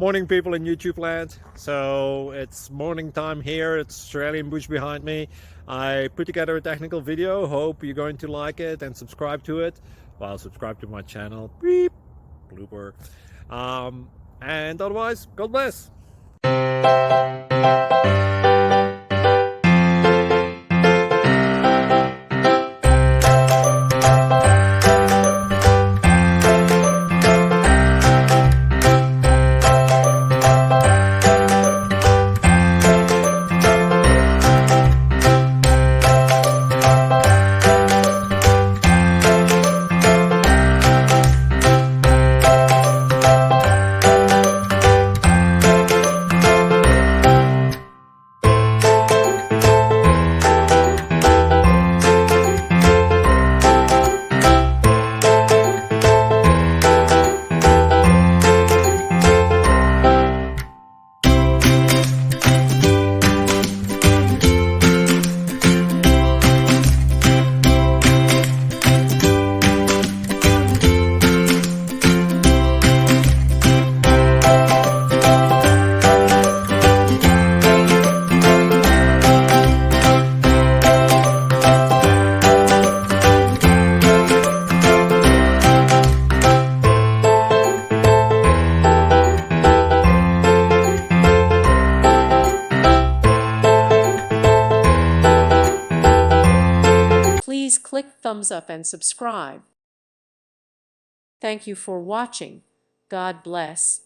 Morning people in YouTube land. So it's morning time here. It's Australian bush behind me. I put together a technical video. Hope you're going to like it and subscribe to it. Well, subscribe to my channel. Beep. Blooper. And otherwise, God bless. Please click thumbs up and subscribe. Thank you for watching. God bless.